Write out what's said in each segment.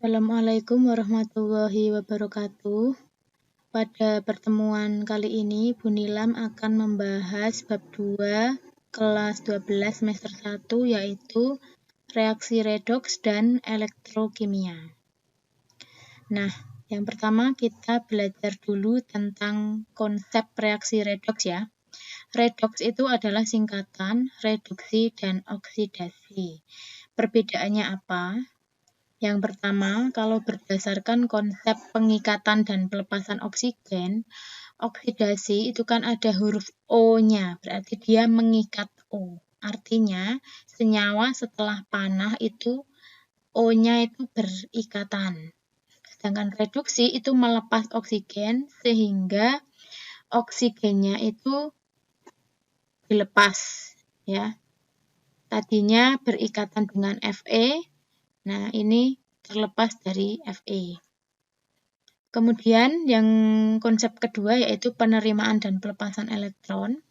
Assalamualaikum warahmatullahi wabarakatuh. Pada pertemuan kali ini, Bu Nilam akan membahas bab 2 kelas 12 semester 1, yaitu reaksi redoks dan elektrokimia. Nah, yang pertama kita belajar dulu tentang konsep reaksi redoks ya. Redoks itu adalah singkatan reduksi dan oksidasi. Perbedaannya apa? Yang pertama, kalau berdasarkan konsep pengikatan dan pelepasan oksigen, oksidasi itu kan ada huruf O-nya, berarti dia mengikat O. Artinya, senyawa setelah panah itu O-nya itu berikatan. Sedangkan reduksi itu melepas oksigen sehingga oksigennya itu dilepas ya. Tadinya berikatan dengan Fe. Nah, ini terlepas dari Fe. Kemudian yang konsep kedua yaitu penerimaan dan pelepasan elektron.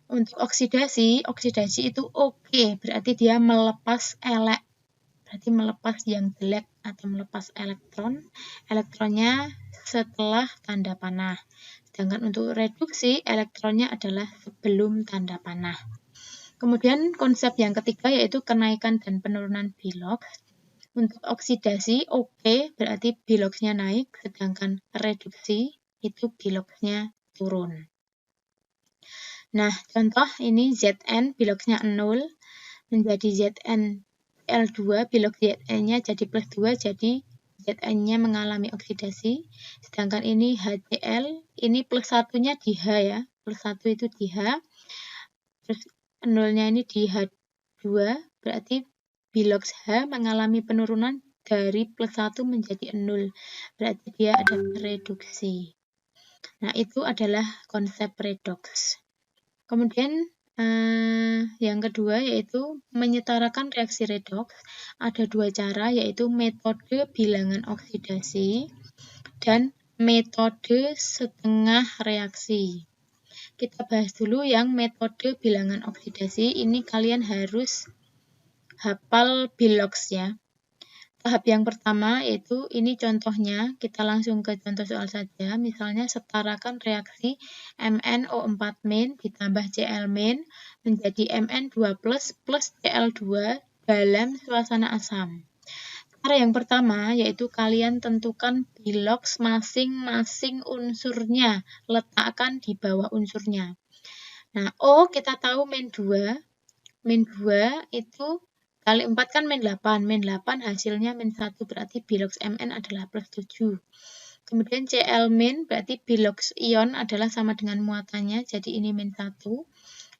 Untuk oksidasi itu oke, berarti dia melepas berarti melepas yang jelek atau melepas elektronnya setelah tanda panah. Sedangkan untuk reduksi, elektronnya adalah sebelum tanda panah. Kemudian konsep yang ketiga yaitu kenaikan dan penurunan biloks. Untuk oksidasi, oke, berarti biloksnya naik, sedangkan reduksi itu biloksnya turun. Nah, contoh ini Zn, biloksnya 0, menjadi ZnCl2, biloks Zn-nya jadi plus 2, jadi Zn-nya mengalami oksidasi. Sedangkan ini HCl, ini plus 1-nya di H ya, plus 1 itu di H, terus 0-nya ini di H2, berarti biloks H mengalami penurunan dari plus 1 menjadi 0. Berarti dia ada reduksi. Nah, itu adalah konsep redoks. Kemudian yang kedua yaitu menyetarakan reaksi redoks. Ada dua cara, yaitu metode bilangan oksidasi dan metode setengah reaksi. Kita bahas dulu yang metode bilangan oksidasi. Ini kalian harus hafal biloks ya. Tahap yang pertama yaitu ini contohnya, kita langsung ke contoh soal saja. Misalnya setarakan reaksi MnO4- ditambah Cl- menjadi Mn2+ plus Cl2 dalam suasana asam. Cara yang pertama yaitu kalian tentukan biloks masing-masing unsurnya, letakkan di bawah unsurnya. Nah, O kita tahu -2 itu kali 4 kan -8 hasilnya -1, berarti biloks Mn adalah plus 7. Kemudian Cl- berarti biloks ion adalah sama dengan muatannya, jadi ini -1.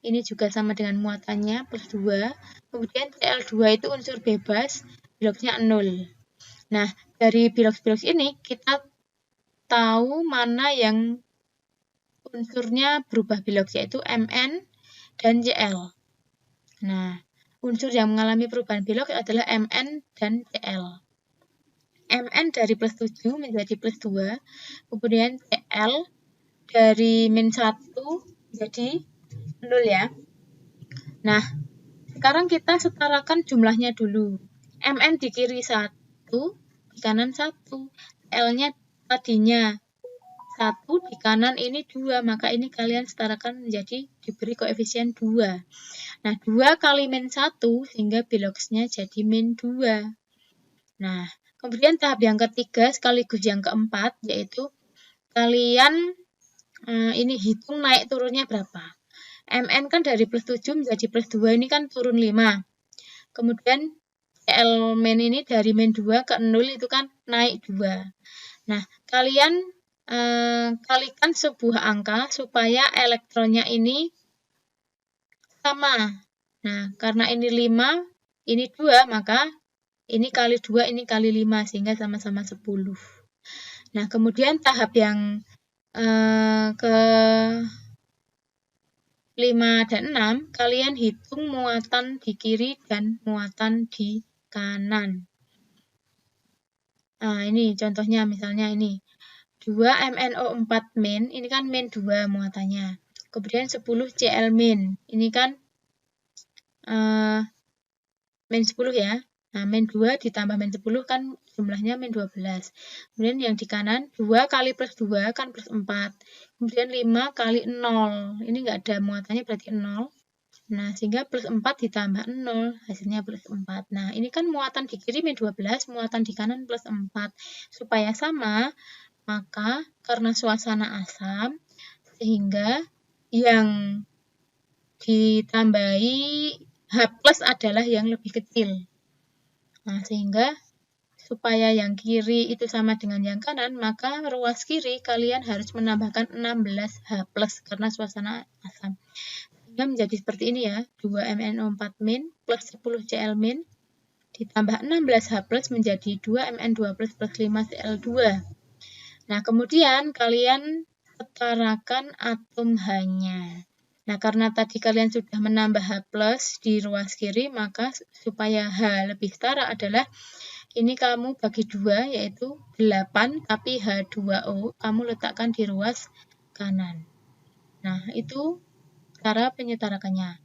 Ini juga sama dengan muatannya, plus 2. Kemudian Cl2 itu unsur bebas, biloksnya 0. Nah, dari biloks-biloks ini kita tahu mana yang unsurnya berubah biloks, yaitu Mn dan Cl. Nah, unsur yang mengalami perubahan biloks adalah Mn dan Cl. Mn dari plus 7 menjadi plus 2, kemudian Cl dari -1 jadi 0 ya. Nah, sekarang kita setarakan jumlahnya dulu. Mn di kiri 1, di kanan 1. Cl-nya tadinya 1, di kanan ini 2, maka ini kalian setarakan menjadi diberi koefisien 2. Nah, 2 kali -1 sehingga biloksnya jadi -2. Nah, kemudian tahap yang ketiga sekaligus yang keempat yaitu kalian ini hitung naik turunnya berapa. Mn kan dari plus 7 menjadi plus 2 ini kan turun 5. Kemudian Cl- ini dari -2 ke 0 itu kan naik 2. Nah, kalian kalikan sebuah angka supaya elektronnya ini sama. Nah, karena ini 5, ini 2, maka ini kali 2, ini kali 5, sehingga sama-sama 10. Nah, kemudian tahap yang ke 5 dan 6, kalian hitung muatan di kiri dan muatan di kanan. Nah, ini contohnya misalnya ini. 2 MnO4-, ini kan -2 muatannya. Kemudian 10 Cl-, ini kan -10 ya. Nah, min 2 ditambah min 10 kan jumlahnya min 12. Kemudian yang di kanan, 2 kali plus 2 kan plus 4. Kemudian 5 kali 0. Ini nggak ada muatannya berarti 0. Nah, sehingga plus 4 ditambah 0, hasilnya plus 4. Nah, ini kan muatan di kiri min 12, muatan di kanan plus 4. Supaya sama, maka karena suasana asam, sehingga yang ditambahi H plus adalah yang lebih kecil. Nah, sehingga supaya yang kiri itu sama dengan yang kanan, maka ruas kiri kalian harus menambahkan 16 H plus karena suasana asam. Sehingga menjadi seperti ini ya, 2MnO4- plus 10 Cl- ditambah 16 H plus menjadi 2Mn2 plus 5 Cl2. Nah, kemudian kalian setarakan atom H-nya. Nah, karena tadi kalian sudah menambah H plus di ruas kiri, maka supaya H lebih setara adalah ini kamu bagi 2, yaitu 8, tapi H2O kamu letakkan di ruas kanan. Nah, itu cara penyetarakannya.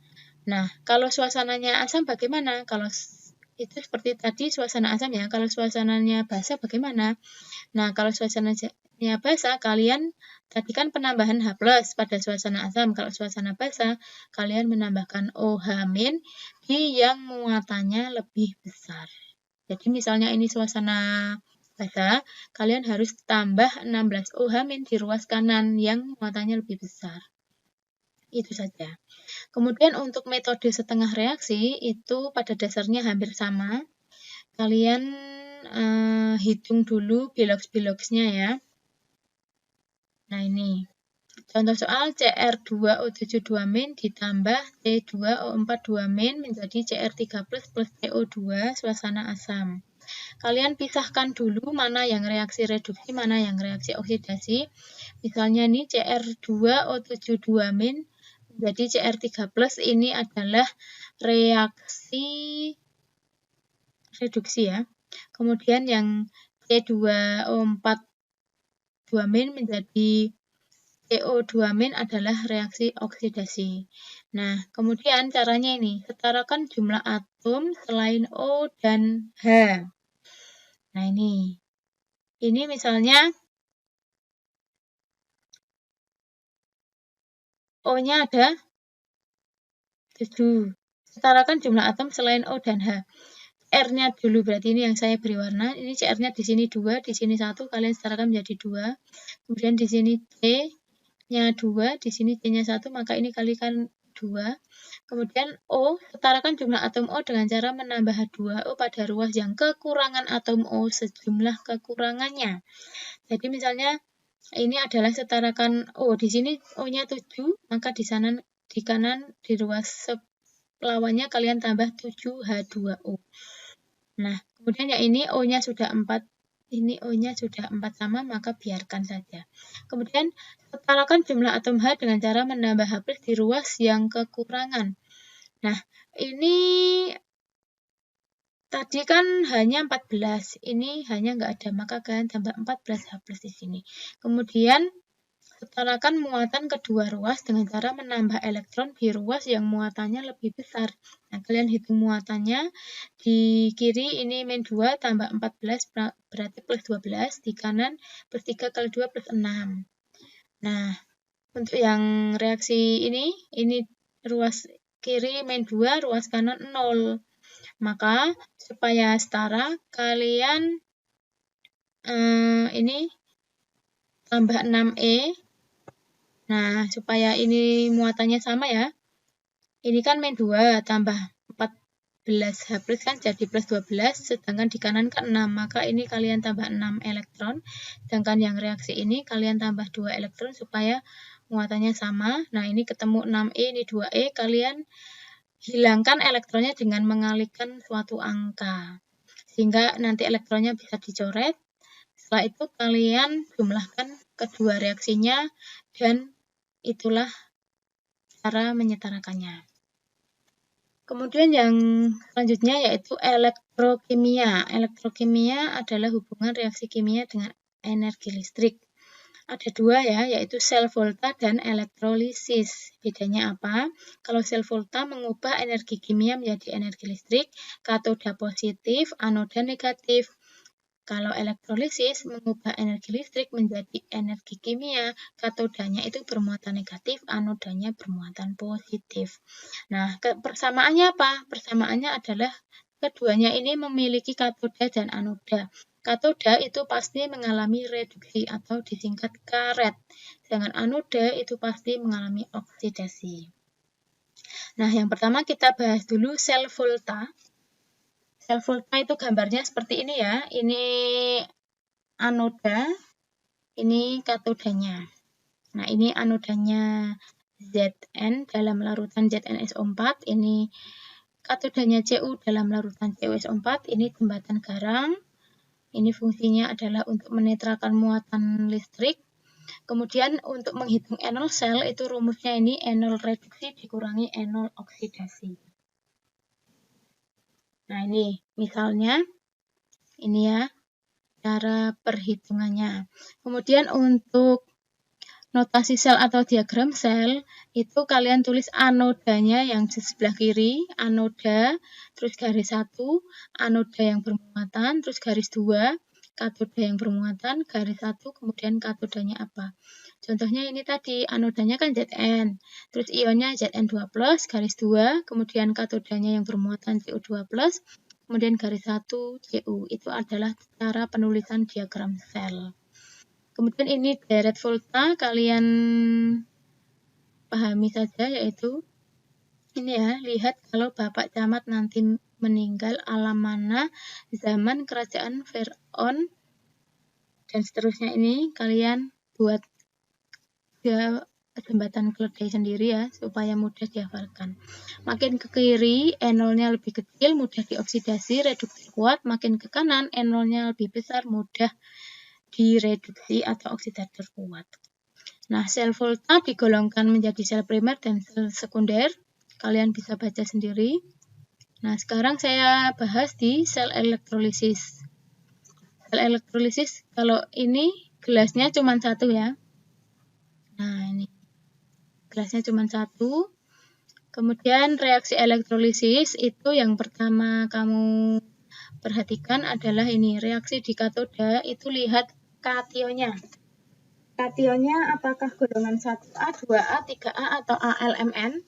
Nah, kalau suasananya asam bagaimana? Kalau itu seperti tadi suasana asam ya, kalau suasananya basa bagaimana? Nah, kalau suasananya basa, kalian tadi kan penambahan H plus pada suasana asam. Kalau suasana basa, kalian menambahkan OH- di yang muatannya lebih besar. Jadi misalnya ini suasana basa, kalian harus tambah 16 OH- di ruas kanan yang muatannya lebih besar. Itu saja. Kemudian untuk metode setengah reaksi itu pada dasarnya hampir sama. Kalian hitung dulu biloks-biloksnya ya. Nah, ini contoh soal Cr2O7 2- ditambah C2O4 2- menjadi Cr3 plus CO2 suasana asam. Kalian pisahkan dulu mana yang reaksi reduksi, mana yang reaksi oksidasi. Misalnya nih Cr2O7 2- jadi Cr3 plus ini adalah reaksi reduksi ya. Kemudian yang C2O4 2- menjadi CO2- adalah reaksi oksidasi. Nah, kemudian caranya ini, setarakan jumlah atom selain O dan H. Nah, ini misalnya O-nya ada 7. Setarakan jumlah atom selain O dan H. R-nya dulu, berarti ini yang saya beri warna. Ini CR-nya di sini 2, di sini 1, kalian setarakan menjadi 2. Kemudian di sini C-nya 2, di sini C-nya 1, maka ini kalikan 2. Kemudian O, setarakan jumlah atom O dengan cara menambah H2O pada ruas yang kekurangan atom O sejumlah kekurangannya. Jadi misalnya ini adalah setarakan O, di sini O-nya 7, maka di kanan di ruas lawannya kalian tambah 7H2O. Nah, kemudian yang ini O-nya sudah 4, ini O-nya sudah 4 sama, maka biarkan saja. Kemudian setarakan jumlah atom H dengan cara menambah H plus di ruas yang kekurangan. Nah, ini tadi kan hanya 14, ini hanya nggak ada, maka kalian tambah 14 H plus di sini. Kemudian setarakan muatan kedua ruas dengan cara menambah elektron di ruas yang muatannya lebih besar. Nah, kalian hitung muatannya. Di kiri ini min 2 tambah 14 berarti plus 12. Di kanan plus 3 kali 2 plus 6. Nah, untuk yang reaksi ini ruas kiri min 2, ruas kanan 0. Maka supaya setara, kalian ini tambah 6E. Nah, supaya ini muatannya sama ya. Ini kan min 2 tambah 14 H plus kan jadi plus 12, sedangkan di kanan kan 6. Maka ini kalian tambah 6 elektron. Sedangkan yang reaksi ini kalian tambah 2 elektron supaya muatannya sama. Nah, ini ketemu 6E, ini 2E. Kalian hilangkan elektronnya dengan mengalihkan suatu angka. Sehingga nanti elektronnya bisa dicoret. Setelah itu kalian jumlahkan kedua reaksinya dan itulah cara menyetarakannya. Kemudian yang selanjutnya yaitu elektrokimia. Elektrokimia adalah hubungan reaksi kimia dengan energi listrik. ada dua ya, yaitu sel volta dan elektrolisis. Bedanya apa? Kalau sel volta mengubah energi kimia menjadi energi listrik, katoda positif, anoda negatif. Kalau elektrolisis mengubah energi listrik menjadi energi kimia, katodanya itu bermuatan negatif, anodanya bermuatan positif. Nah, persamaannya apa? Persamaannya adalah keduanya ini memiliki katoda dan anoda. Katoda itu pasti mengalami reduksi atau disingkat karet, sedangkan anoda itu pasti mengalami oksidasi. Nah, yang pertama kita bahas dulu sel volta. Sel volta itu gambarnya seperti ini ya. Ini anoda, ini katodanya. Nah, ini anodanya Zn dalam larutan ZnSO4, ini katodanya Cu dalam larutan CuSO4, ini jembatan garang. Ini fungsinya adalah untuk menetralkan muatan listrik. Kemudian untuk menghitung enol sel, itu rumusnya ini enol reduksi dikurangi enol oksidasi. Nah, ini misalnya, ini ya, cara perhitungannya. Kemudian untuk notasi sel atau diagram sel, itu kalian tulis anodanya yang di sebelah kiri, anoda, terus garis 1, anoda yang bermuatan, terus garis 2, katoda yang bermuatan, garis 1, kemudian katodanya apa. Contohnya ini tadi, anodanya kan Zn, terus ionnya Zn2+, garis 2, kemudian katodanya yang bermuatan Cu2+, kemudian garis 1, Cu. Itu adalah cara penulisan diagram sel. Kemudian ini deret volta, kalian pahami saja, yaitu ini ya, lihat kalau Bapak Camat nanti meninggal alam mana, zaman kerajaan Fir'aun, dan seterusnya ini kalian buat jembatan keledai sendiri ya, supaya mudah dihafalkan. Makin ke kiri, enolnya lebih kecil, mudah dioksidasi, reduksi kuat. Makin ke kanan, enolnya lebih besar, mudah direduksi atau oksidator kuat. Nah, sel volta digolongkan menjadi sel primer dan sel sekunder. Kalian bisa baca sendiri. Nah, sekarang saya bahas di sel elektrolisis. Sel elektrolisis, kalau ini gelasnya cuma satu ya. Nah, ini gelasnya cuma satu. Kemudian reaksi elektrolisis itu yang pertama kamu perhatikan adalah ini, reaksi di katoda itu lihat kationnya. Kationnya apakah golongan 1A, 2A, 3A, atau ALMN?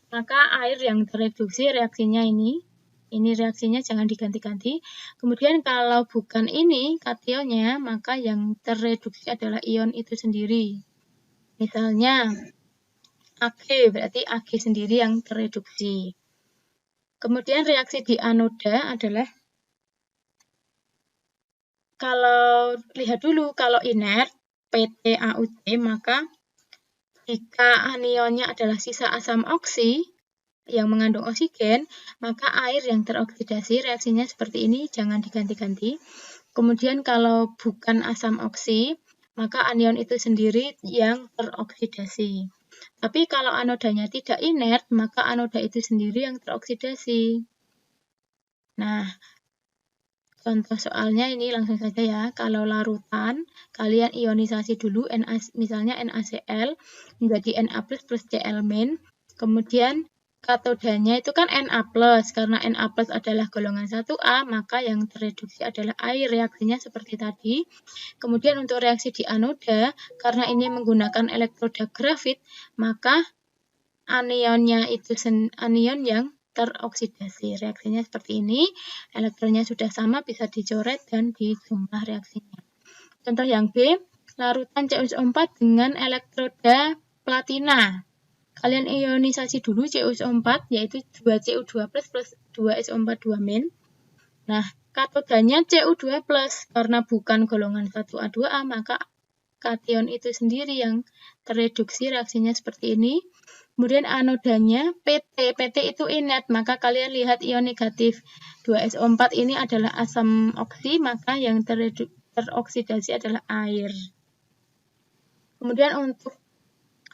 Maka air yang tereduksi reaksinya ini reaksinya jangan diganti-ganti. Kemudian kalau bukan ini kationnya, maka yang tereduksi adalah ion itu sendiri. Misalnya Ag, berarti Ag sendiri yang tereduksi. Kemudian reaksi di anoda adalah, kalau lihat dulu, kalau inert, PtAuC, maka jika anionnya adalah sisa asam oksi yang mengandung oksigen, maka air yang teroksidasi reaksinya seperti ini, jangan diganti-ganti. Kemudian kalau bukan asam oksi, maka anion itu sendiri yang teroksidasi. Tapi kalau anodanya tidak inert, maka anoda itu sendiri yang teroksidasi. Nah, contoh soalnya ini langsung saja ya. Kalau larutan, kalian ionisasi dulu, misalnya NaCl menjadi Na plus Cl-. Kemudian katodanya itu kan Na+, karena Na+ adalah golongan 1A, maka yang tereduksi adalah air, reaksinya seperti tadi. Kemudian untuk reaksi di anoda, karena ini menggunakan elektroda grafit, maka anionnya itu anion yang teroksidasi. Reaksinya seperti ini, elektronnya sudah sama, bisa dicoret dan dijumlah reaksinya. Contoh yang B, larutan CuSO4 dengan elektroda platina. Kalian ionisasi dulu CuSO4, yaitu 2Cu2 plus 2SO4 2-. Nah, katodanya Cu2 plus, karena bukan golongan 1A2A, maka kation itu sendiri yang tereduksi, reaksinya seperti ini. Kemudian anodanya PT itu inert, maka kalian lihat ion negatif 2SO4 ini adalah asam oksi, maka yang teroksidasi adalah air. Kemudian untuk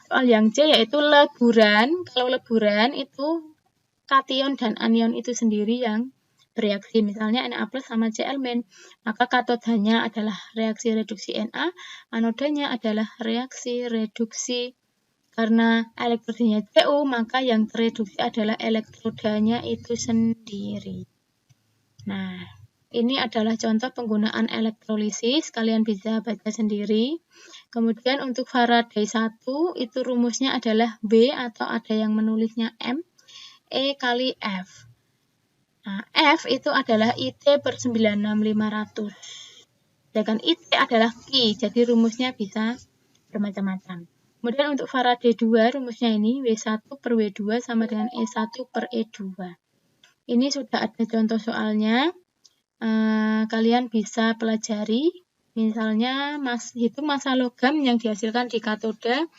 soal yang C yaitu leburan. Kalau leburan itu kation dan anion itu sendiri yang bereaksi. Misalnya Na+ sama Cl-, maka katodanya adalah reaksi reduksi Na, anodanya adalah reaksi reduksi. Karena elektrodanya Cu, maka yang tereduksi adalah elektrodanya itu sendiri. Nah, ini adalah contoh penggunaan elektrolisis, kalian bisa baca sendiri. Kemudian untuk Faraday 1, itu rumusnya adalah B atau ada yang menulisnya M, E kali F. Nah, F itu adalah IT per 96500. Sedangkan IT adalah Q, jadi rumusnya bisa bermacam-macam. Kemudian untuk Faraday 2, rumusnya ini W1 per W2 sama dengan E1 per E2. Ini sudah ada contoh soalnya. Kalian bisa pelajari. Misalnya, hitung massa logam yang dihasilkan di katoda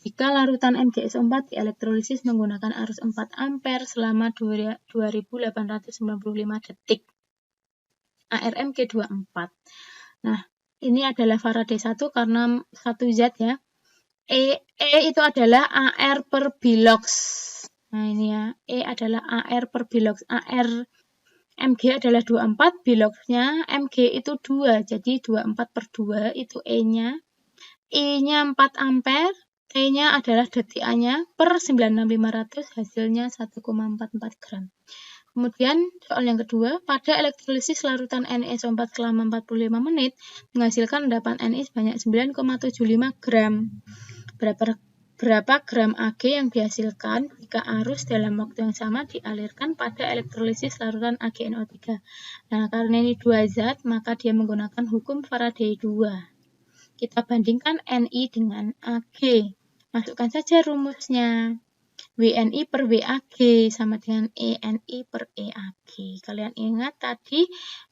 jika larutan MgSO4 dielektrolisis menggunakan arus 4 ampere selama 2895 detik. ARM G24. Nah, ini adalah Faraday 1 karena satu zat ya. E itu adalah AR per Bilox. Nah, ini ya. E adalah AR per Bilox. AR Mg adalah 24, Biloxnya Mg itu 2. Jadi 24 per 2 itu E-nya. I-nya 4 ampere. T-nya adalah detikannya per 96500, hasilnya 1,44 gram. Kemudian soal yang kedua, pada elektrolisis larutan NiSO4 selama 45 menit menghasilkan endapan Ni sebanyak 9,75 gram. Berapa gram Ag yang dihasilkan jika arus dalam waktu yang sama dialirkan pada elektrolisis larutan AgNO3. Nah, karena ini dua zat, maka dia menggunakan hukum Faraday 2. Kita bandingkan Ni dengan Ag. Masukkan saja rumusnya. Wni per Wag sama dengan Eni per Eag. Kalian ingat tadi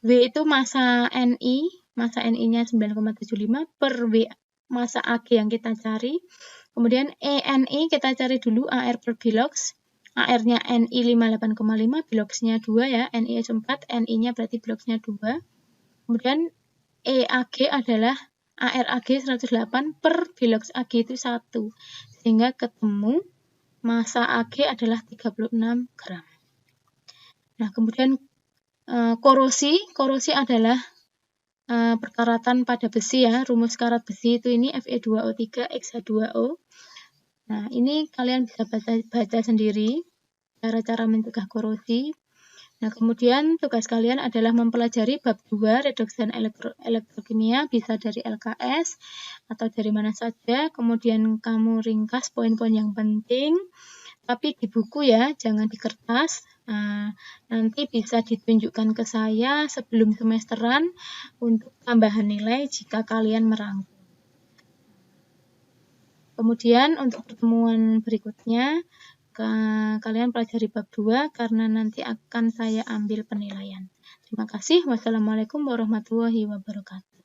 W itu massa Ni, massa Ni-nya 9,75 per W massa Ag yang kita cari. Kemudian Eni kita cari dulu AR per Bilox. AR-nya Ni 58,5, Bilox-nya 2 ya, NiSO4, Ni-nya berarti Bilox-nya 2. Kemudian Eag adalah AR Ag 108 per Bilox Ag itu 1. Sehingga ketemu massa Ag adalah 36 gram. Nah, kemudian korosi adalah perkaratan pada besi ya. Rumus karat besi itu ini Fe2O3 X H2O. Nah, ini kalian bisa baca sendiri cara-cara mencegah korosi. Nah, kemudian tugas kalian adalah mempelajari bab 2 redoks dan elektrokimia, bisa dari LKS atau dari mana saja. Kemudian kamu ringkas poin-poin yang penting, tapi di buku ya, jangan di kertas. Nanti bisa ditunjukkan ke saya sebelum semesteran untuk tambahan nilai jika kalian merangkum. Kemudian untuk pertemuan berikutnya, kalian pelajari bab 2 karena nanti akan saya ambil penilaian. Terima kasih. Wassalamualaikum warahmatullahi wabarakatuh.